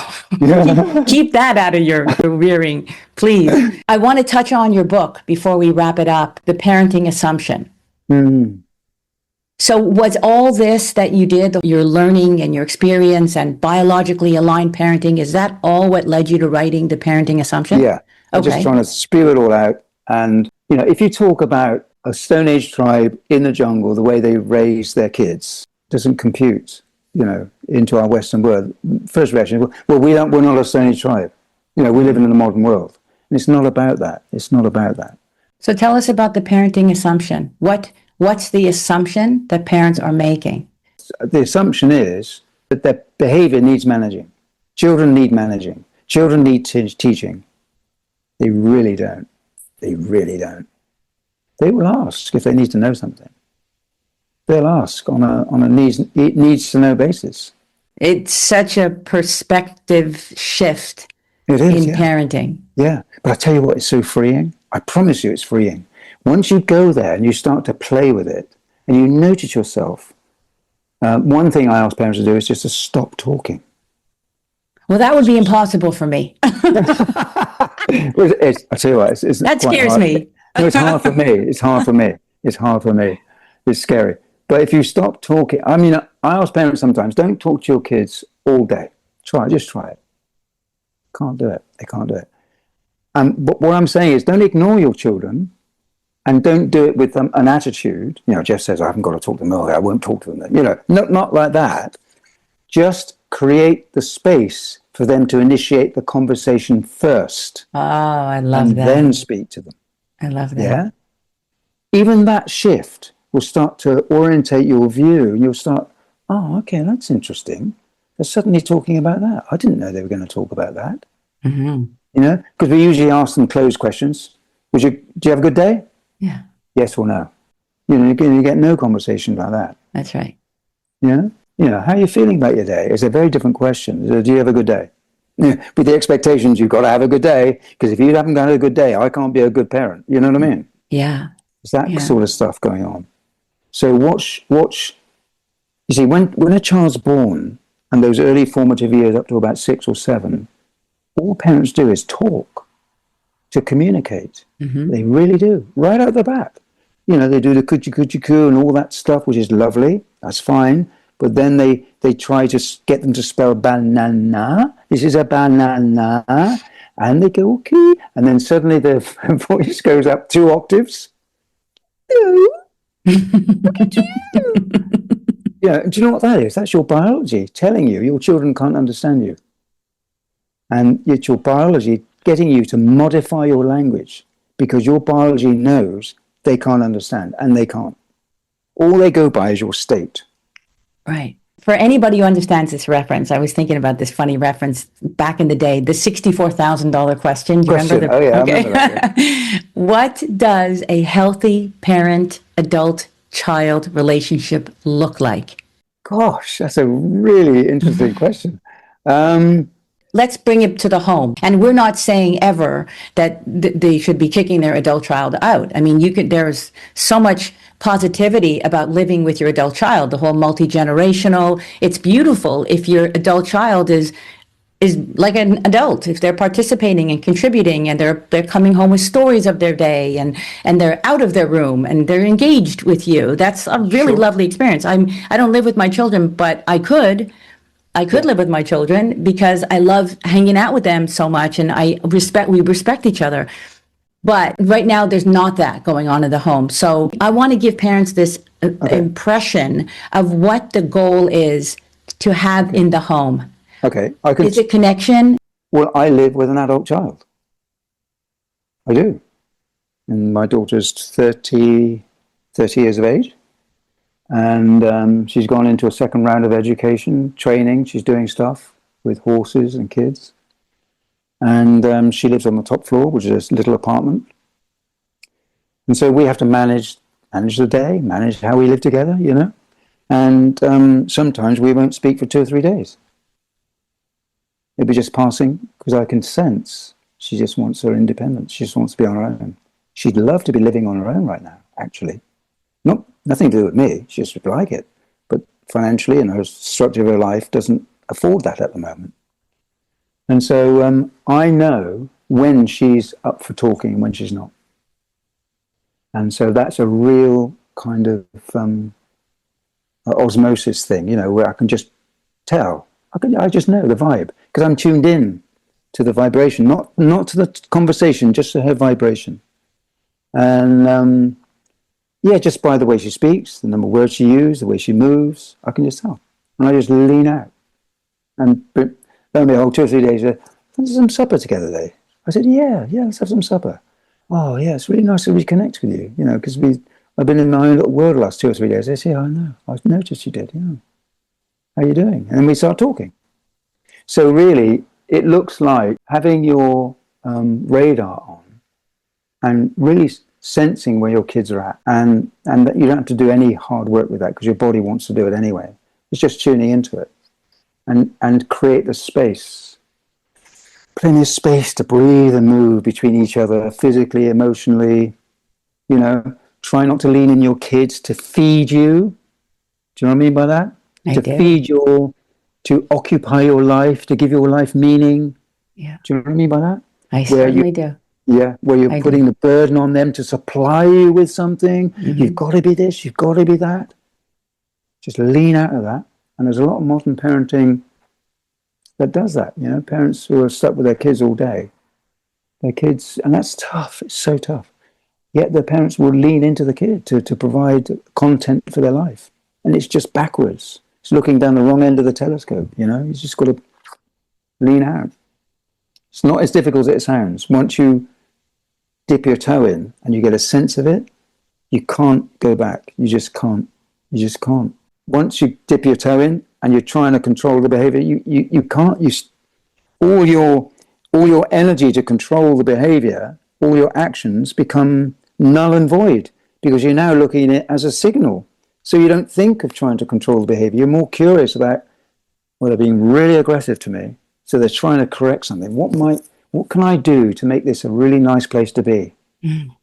Keep that out of your rearing, please. I want to touch on your book before we wrap it up, The Parenting Assumption. So was all this that you did, your learning and your experience and biologically aligned parenting, is that all what led you to writing The Parenting Assumption? Yeah. I'm just trying to spew it all out. And, if you talk about a Stone Age tribe in the jungle, the way they raise their kids doesn't compute, into our Western world. First reaction is, well, we're not a Stone Age tribe. We live in the modern world. And it's not about that. It's not about that. So tell us about the parenting assumption. What's the assumption that parents are making? The assumption is that their behavior needs managing. Children need managing. Children need teaching. They really don't. They really don't. They will ask if they need to know something. They'll ask on a needs to know basis. It's such a perspective shift in parenting. Yeah, but I tell you what, it's so freeing. I promise you it's freeing. Once you go there and you start to play with it and you notice yourself, one thing I ask parents to do is just to stop talking. Well, that would be impossible for me. I tell you what, it's that scares hard. me. No, it's hard for me. It's hard for me. It's hard for me. It's scary. But if you stop talking, I ask parents sometimes, don't talk to your kids all day. Just try it. Can't do it. They can't do it. And what I'm saying is, don't ignore your children, and don't do it with an attitude. Jeff says, I haven't got to talk to them. I won't talk to them. Not like that. Just create the space for them to initiate the conversation first. Oh, I love and that. Then speak to them. I love that. Yeah. Even that shift will start to orientate your view, and you'll start, oh, okay, that's interesting. They're suddenly talking about that. I didn't know they were going to talk about that. Mm-hmm. Because we usually ask them closed questions. Do you have a good day? Yeah. Yes or no. You get no conversation about that. That's right. How are you feeling about your day? It's a very different question. Do you have a good day? With the expectations, you've got to have a good day, because if you haven't got a good day, I can't be a good parent. You know what I mean? Yeah. It's that sort of stuff going on. So watch. You see, when a child's born, and those early formative years up to about 6 or 7, all parents do is talk to communicate. Mm-hmm. They really do, right out the bat. They do the coochie coo and all that stuff, which is lovely. That's fine. But then they try to get them to spell banana. This is a banana. And they go, okay. And then suddenly their voice goes up 2 octaves. Hello. Look at you. Do you know what that is? That's your biology telling you your children can't understand you. And it's your biology getting you to modify your language, because your biology knows they can't understand, and they can't. All they go by is your state. Right. For anybody who understands this reference, I was thinking about this funny reference back in the day, the $64,000 question. Do you remember? Oh, yeah, okay. I remember that. Yeah. What does a healthy parent-adult-child relationship look like? Gosh, that's a really interesting question. Let's bring it to the home. And we're not saying ever that they should be kicking their adult child out. I mean, there's so much positivity about living with your adult child, the whole multi-generational. It's beautiful if your adult child is like an adult, if they're participating and contributing, and they're coming home with stories of their day, and they're out of their room and they're engaged with you. That's a really lovely experience. I don't live with my children, but I could live with my children, because I love hanging out with them so much, and we respect each other. But right now, there's not that going on in the home. So I want to give parents this impression of what the goal is to have in the home. Okay. Is it connection? Well, I live with an adult child. I do. And my daughter's 30 years of age. And she's gone into a second round of education, training. She's doing stuff with horses and kids. And she lives on the top floor, which is a little apartment. And so we have to manage the day, manage how we live together, And sometimes we won't speak for 2 or 3 days. It'll be just passing, because I can sense she just wants her independence. She just wants to be on her own. She'd love to be living on her own right now, actually. Nothing to do with me. She just would like it. But financially, and her structure of her life doesn't afford that at the moment. And so I know when she's up for talking and when she's not. And so that's a real kind of osmosis thing, where I can just tell. I just know the vibe, because I'm tuned in to the vibration, not to the conversation, just to her vibration. And just by the way she speaks, the number of words she uses, the way she moves, I can just tell. And I just lean out. And lo and behold, 2 or 3 days later, let's have some supper together, Dave. I said, yeah, let's have some supper. Oh, yeah, it's really nice to reconnect with you, because I've been in my own little world the last 2 or 3 days. I said, yeah, I know. I've noticed you did, yeah. How are you doing? And then we start talking. So really, it looks like having your radar on and really sensing where your kids are at, and that you don't have to do any hard work with that, because your body wants to do it anyway. It's just tuning into it and create the space. Plenty of space to breathe and move between each other, physically, emotionally. Try not to lean in your kids to feed you. Do you know what I mean by that? To occupy your life, to give your life meaning. Yeah. Do you know what I mean by that? I certainly do. Yeah, where you're putting the burden on them to supply you with something. Mm-hmm. You've got to be this, you've got to be that. Just lean out of that. And there's a lot of modern parenting that does that. You know, parents who are stuck with their kids all day, their kids, and that's tough. It's so tough. Yet the parents will lean into the kid to provide content for their life. And it's just backwards. It's looking down the wrong end of the telescope, you know? You just got to lean out. It's not as difficult as it sounds. Once you dip your toe in and you get a sense of it, you can't go back. You just can't. You just can't. Once you dip your toe in and you're trying to control the behavior, you can't. All your energy to control the behavior, all your actions become null and void because you're now looking at it as a signal. So you don't think of trying to control the behavior. You're more curious about, well, they're being really aggressive to me. So they're trying to correct something. What can I do to make this a really nice place to be? Mm.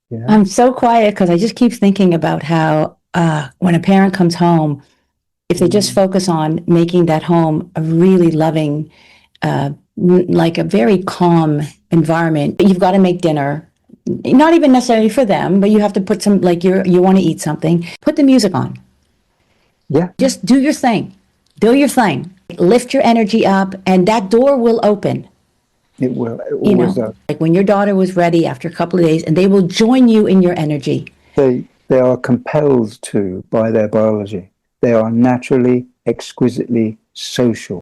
You know? I'm so quiet because I just keep thinking about how when a parent comes home, if they just focus on making that home a really loving, like a very calm environment, you've got to make dinner. Not even necessarily for them, but you have to put some, like you want to eat something, put the music on. Yeah. Just do your thing. Do your thing. Lift your energy up and that door will open. It will. It always does. Like when your daughter was ready after a couple of days and they will join you in your energy. They are compelled to by their biology. They are naturally, exquisitely social.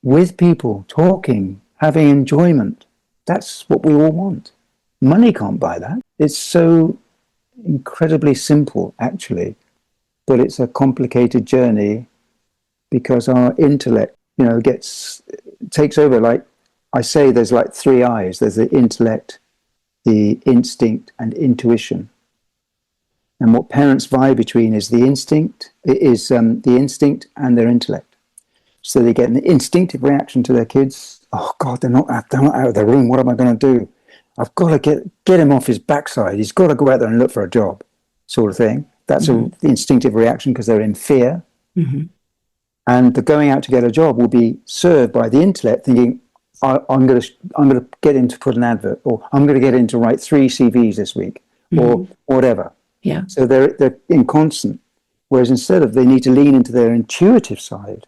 With people, talking, having enjoyment. That's what we all want. Money can't buy that. It's so incredibly simple, actually, but it's a complicated journey because our intellect, takes over. Like I say, there's like three eyes. There's the intellect, the instinct, and intuition. And what parents vie between is the instinct and their intellect. So they get an instinctive reaction to their kids. Oh God, they're not out of their room. What am I going to do? I've got to get him off his backside. He's got to go out there and look for a job, sort of thing. That's the instinctive reaction because they're in fear. Mm-hmm. And the going out to get a job will be served by the intellect, thinking, I'm going to get him to put an advert, or I'm going to get him to write 3 CVs this week, or whatever. Yeah. So they're in constant. Whereas instead of, they need to lean into their intuitive side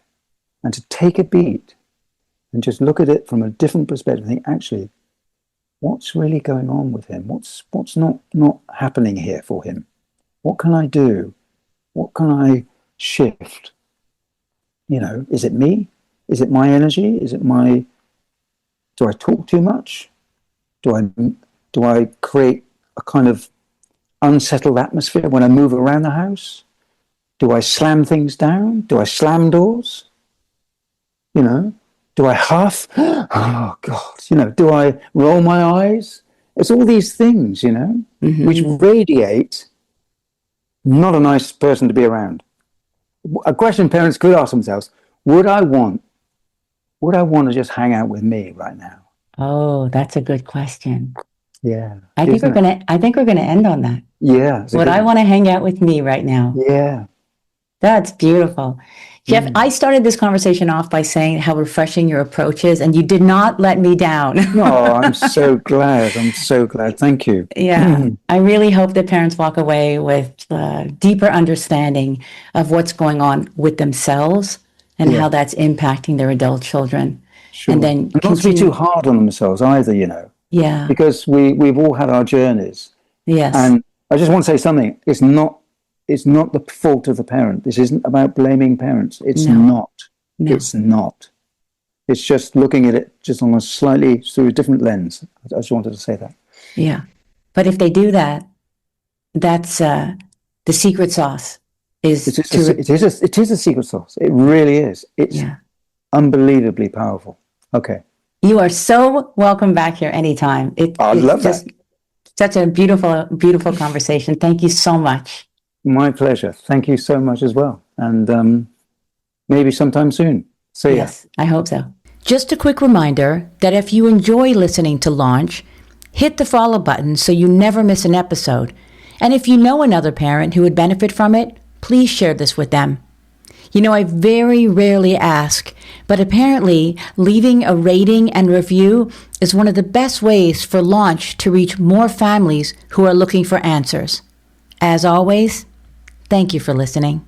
and to take a beat and just look at it from a different perspective and think, actually, what's really going on with him? What's not happening here for him? What can I do? What can I shift? Is it me? Is it my energy? Do I talk too much? Do I create a kind of unsettled atmosphere when I move around the house? Do I slam things down? Do I slam doors? Do I huff? Oh, God. Do I roll my eyes? It's all these things, which radiate not a nice person to be around. A question parents could ask themselves, would I want to just hang out with me right now? Oh, that's a good question. Yeah. I think we're gonna end on that. Yeah. Would I want to hang out with me right now? Yeah. That's beautiful. Geoff, I started this conversation off by saying how refreshing your approach is, and you did not let me down. Oh, I'm so glad. Thank you. Yeah. I really hope that parents walk away with a deeper understanding of what's going on with themselves and how that's impacting their adult children. Sure. And then not to be too hard on themselves either, Yeah. Because we've all had our journeys. Yes. And I just want to say something. It's not the fault of the parent. This isn't about blaming parents. It's not. No. It's not. It's just looking at it just on through a different lens. I just wanted to say that. Yeah. But if they do that, that's the secret sauce. It is a secret sauce. It really is. It's unbelievably powerful. Okay. You are so welcome back here anytime. I'd love that. Such a beautiful, beautiful conversation. Thank you so much. My pleasure. Thank you so much as well. And maybe sometime soon. See ya. Yes, I hope so. Just a quick reminder that if you enjoy listening to Launch, hit the follow button so you never miss an episode. And if you know another parent who would benefit from it, please share this with them. I very rarely ask, but apparently leaving a rating and review is one of the best ways for Launch to reach more families who are looking for answers. As always, thank you for listening.